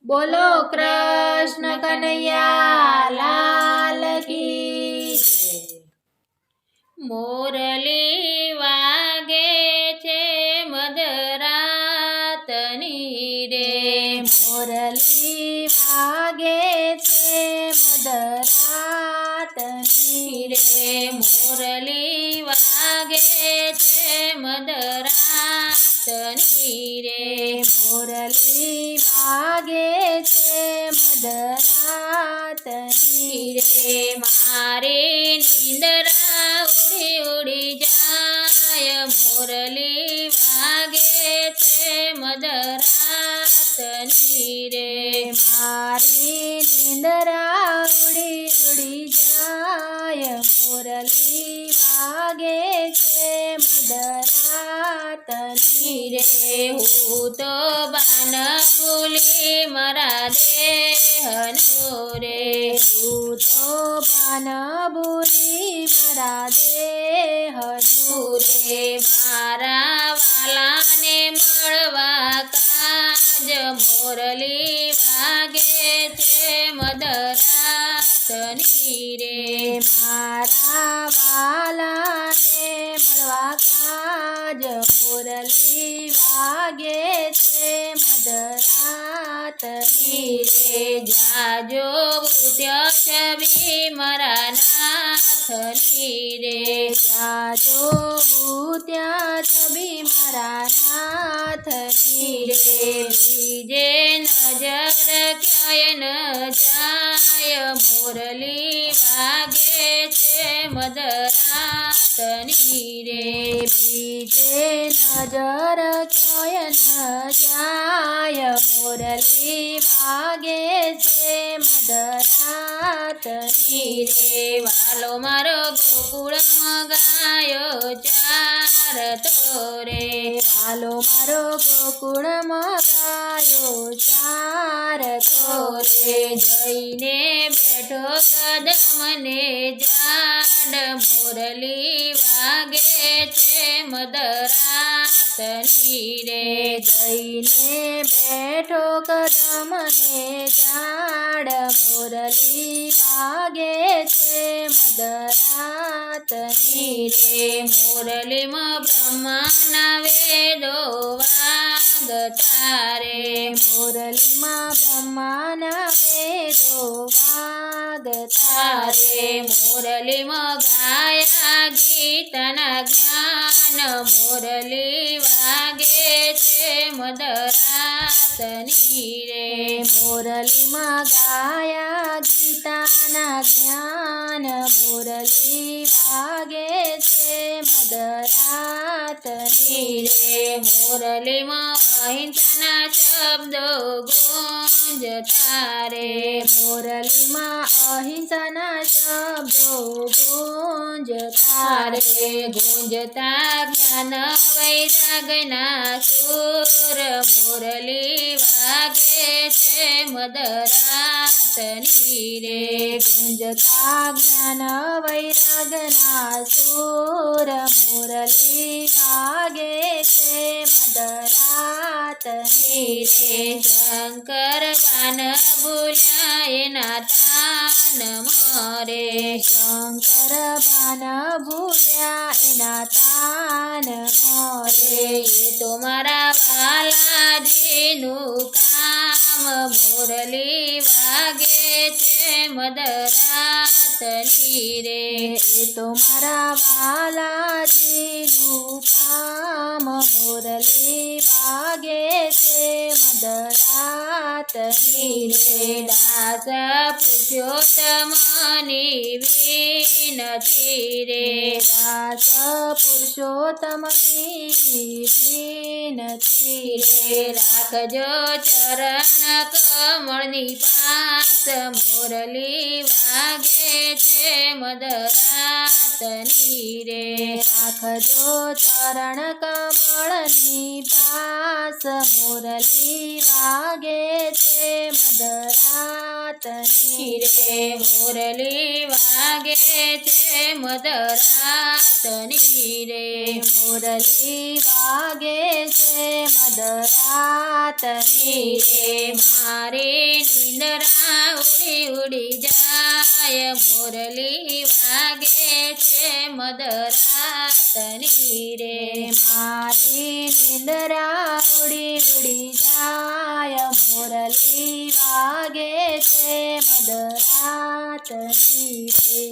બોલો કૃષ્ણ કનૈયા લાલ કી જય। મોરલી વાગે છે મધરાતની રે, મોરલી વાગે છે મધરાતની રે, મોરલી વાગે છે મધરાતની રે, મોરલી વાગે છે મધરાતની રે, મારે નિંદરા ઉડી ઉડી જાય, મોરલી વાગે છે મધરાતની રે, મારી નિંદરા ઉડી ઉડી જાય, મોરલી વાગે છે મધરાતની રે, હું તો બાન ભૂલી મારા દેહનું રે, હું તો બાન ભૂલી મારા દેહનું રે, મારા વાલાને મળવા કાજ, મોરલી વાગે છે મધરાતની રે, મારા વાલાને મળવા કાજ, મોરલી વાગે છે મધરાતની રે, જાજો ઉદ્યો છબી મારા નાથની રે, જાજો ઉદ્યો છબી મારા નાથની રે, બીજે નજર ક્યાંય ન જાય, મોરલી વાગે છે મધરાતની રે, બીજે નજર ક્યાંય ન જાય, મોરલી વાગે છે મધરાતની રે, વાલો મારો ગોકુળમાં ગાયો ચારતો રે, વાલો મારો ગોકુળમાં ગાયો ચારતો રે, જઈને બેઠો કદમને જાડ, મોરલી વાગે છે મધરાતની રે, જઈને બેઠો કદમને જાડ, મોરલી વાગે છે મધરાતની રે, મોરલીમાં બ્રહ્માના વેદો વાગતા રે, મોરલીમાં બ્રહ્માના વેદો વાગતા રે, મોરલીમાં ગાયા ગીતના જ્ઞાન, મોરલી વાગે છે મધરાતની રે, મોરલીમાં ગાયા ગીતાના જ્ઞાન, મોરલી વાગે છે મધરાતની રે, મોરલીમાં અહિંસાના શબ્દો ગુંજતા રે, મોરલીમાં અહિંસાના શબ્દો ગુંજતા રે, ગુંજતા જ્ઞાન વૈરાગના સુર, મોરલી વાગે છે મધરાતની રે, ગુંજતા જ્ઞાન વૈરાગના સુર, મોરલી વાગે છે મધરાતની રે, શંકર બાન ભૂલ્યા એના તાન મરે, શંકર બાન ભૂલ્યા એના તાન મરે, એ તો મારા વાલાજીનું કામ, મોરલી વાગે છે મધરાતની રે, એ તો મારા વાલાજીનું કામ, મોરલી વાગે છે મધરાતની રે, દાસ પુરુષોત્તમની વિનતી રે, દાસ પુરુષોત્તમની વિનતી રે, રાખજો ચરણ કમળની પાસ, મોરલી વાગે છે મધરાતની રે, રાખજો ચરણ કમળની પાસ, મોરલી વાગે છે મધરાત મધરાતની રે મોરલી વાગે છે મધરાતની રે મોરલી વાગે છે મધરાતની રે મારી નિંદરા ઉડી ઉડી જાય મોરલી વાગે છે મધરાતની રે મારી નિંદરા ઉડી ઉડી જાય મોરલી વાગે છે મધરાતની રે